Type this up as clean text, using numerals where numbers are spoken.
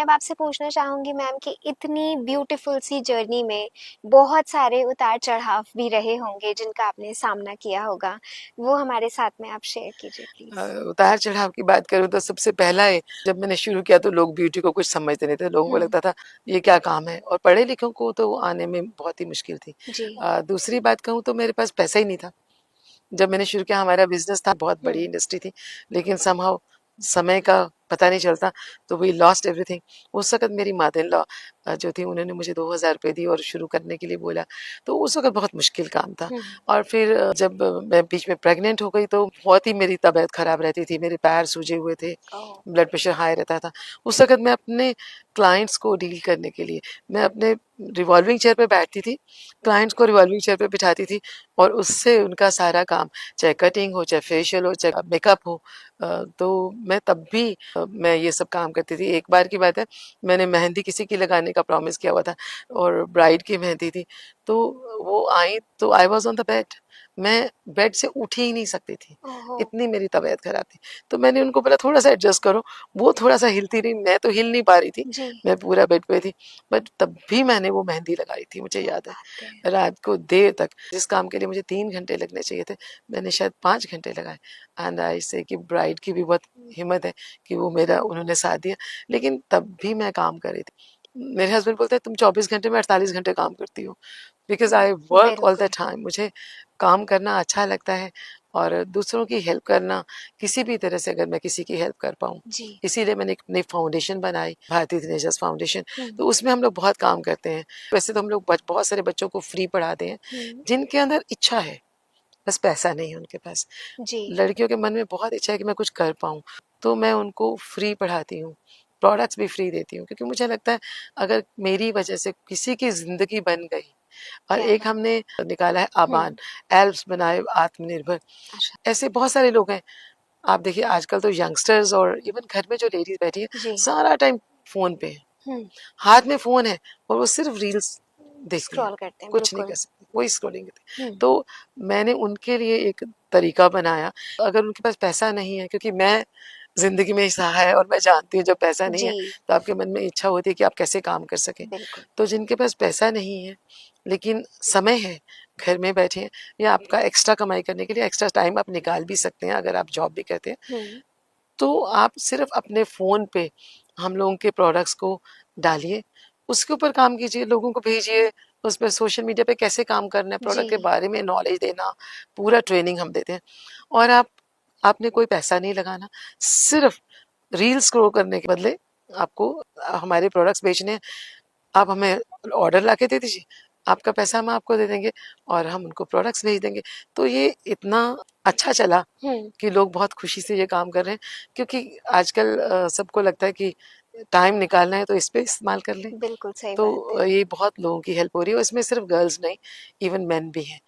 अब आपसे पूछना चाहूँगी मैम कि इतनी ब्यूटीफुल सी जर्नी में बहुत सारे उतार-चढ़ाव भी रहे होंगे जिनका आपने सामना किया होगा। वो हमारे साथ में आप शेयर कीजिए प्लीज़। उतार-चढ़ाव की बात करूँ तो सबसे पहला है, जब मैंने शुरू किया तो लोग ब्यूटी को कुछ समझते नहीं थे। लोगों को हुँ, लगता था ये क्या काम है, और पढ़े-लिखों को तो आने में बहुत ही मुश्किल थी। जी। दूसरी बात कहूँ तो मेरे पास पैसा ही नहीं था। जब मैंने शुरू किया हमारा बिज़नेस था, बहुत हुँ, बड़ी इंडस्ट्री थी, लेकिन समहाउ समय का पता नहीं चलता, तो वी लॉस्ट एवरीथिंग। उस वक़्त मेरी मदर-इन-लॉ जो थी, उन्होंने मुझे 2000 रुपए दिए और शुरू करने के लिए बोला, तो उस वक़्त बहुत मुश्किल काम था। हुँ। और फिर जब मैं बीच में प्रेग्नेंट हो गई तो बहुत ही मेरी तबीयत ख़राब रहती थी, मेरे पैर सूजे हुए थे, ओह! ब्लड प्रेशर हाई रहता था। उस वक़्त मैं अपने क्लाइंट्स को डील करने के लिए, मैं अपने रिवॉल्विंग चेयर पे बैठती थी, क्लाइंट्स को रिवॉल्विंग चेयर पे बिठाती थी और उससे उनका सारा काम, चाहे कटिंग हो, चाहे फेशियल हो, चाहे मेकअप हो, तो मैं तब भी मैं ये सब काम करती थी। एक बार की बात है, मैंने मेहंदी किसी की लगाने का प्रॉमिस किया हुआ था और ब्राइड की मेहंदी थी, तो वो आई तो I was on the bed. मैं बेड से उठ ही नहीं सकती थी, ओहो! इतनी मेरी तबीयत खराब थी। तो मैंने उनको बोला थोड़ा-सा एडजस्ट करो, वो थोड़ा-सा हिलती रही, मैं तो हिल नहीं पा रही थी, जी, मैं पूरा बेड पे थी। बट तब भी मैंने वो मेहंदी लगाई थी, मुझे क्या याद है। बात है। रात को देर तक, जिस काम के लिए मुझे 3 घंटे लगने चाहिए थे, मैंने शायद 5 घंटे लगाए। एंड आई से कि ब्राइड की भी बहुत हिम्मत है कि वो मेरा उन्होंने साथ दिया, लेकिन तब भी मैं काम कर रही थी। मेरे हस्बैंड बोलते हैं तुम 24 घंटे में 48 घंटे काम करती हो, because I work all the बिल्कुल, टाइम। मुझे काम करना अच्छा लगता है और दूसरों की हेल्प करना, किसी भी तरह से अगर मैं किसी की हेल्प कर पाऊँ। जी। इसीलिए मैंने एक नई फाउंडेशन बनाई, भारतीय तिनेजस फाउंडेशन, हुँ, तो उसमें हम लोग बहुत काम करते हैं। वैसे तो हम लोग बहुत सारे बच्चों को फ्री पढ़ाते हैं, हुँ, जिनके अंदर इच्छा है, बस पैसा नहीं है उनके पास। जी। लड़कियों के मन में बहुत इच्छा है कि मैं कुछ कर पाऊँ, तो मैं उनको फ्री पढ़ाती हूँ, प्रोडक्ट्स भी फ्री देती हूँ, क्योंकि मुझे लगता है अगर मेरी वजह से किसी की ज़िंदगी बन गई। और क्या एक बात हमने निकाला है हुँ, आबान, एल्प्स बनाए आत्मनिर्भर। अच्छा, ऐसे बहुत सारे लोग हैं। आप देखिए आजकल तो यंगस्टर्स और इवन घर में जो लेडीज़ बैठी हैं, जी। सारा टाइम फ़ोन पे है। हुँ, हाथ में फ़ोन है और वो सिर्फ़ रील्स देखती हैं, स्क्रॉल करते हैं, कुछ नहीं बिल्कुल। कर सकती, वही स्क्रॉलिंग करती हुँ, हैं। तो मैंने उनके लिए एक तरीका बनाया, अगर उनके पास पैसा नहीं है, क्योंकि मैं ज़िंदगी में सहा है और मैं जानती हूँ जब पैसा नहीं जी, है, तो आपके मन में इच्छा होती है कि आप कैसे काम कर सकें। बिल्कुल। तो जिनके पास पैसा नहीं है, लेकिन समय है, घर में बैठे हैं या आपका एक्स्ट्रा कमाई करने के लिए एक्स्ट्रा टाइम आप निकाल भी सकते हैं अगर आप जॉब भी करते हैं, हुँ, तो आप सिर्फ़ अपने फ़ोन पे हम लोगों के प्रोडक्ट्स को डालिए, उसके ऊपर काम कीजिए, लोगों को भेजिए, उस पे सोशल मीडिया पे कैसे काम करना है, जी, प्रोडक्ट के बारे में नॉलेज देना, पूरा ट्रेनिंग हम देते हैं। और आपने कोई पैसा नहीं लगाना, सिर्फ़ रील स्क्रॉल करने के बदले आपको हमारे प्रोडक्ट्स बेचने हैं, आप हमें ऑर्डर लाके दे दीजिए, आपका पैसा हम आपको दे देंगे और हम उनको प्रोडक्ट्स भेज देंगे। तो ये इतना अच्छा चला हुँ, कि लोग बहुत खुशी से ये काम कर रहे हैं, क्योंकि आजकल सबको लगता है कि टाइम निकालना है तो इस पे इस्तेमाल कर लें। बिल्कुल सही तो बात है। ये बहुत लोगों की हेल्प हो रही है और इसमें सिर्फ गर्ल्स नहीं, इवन मेन भी हैं।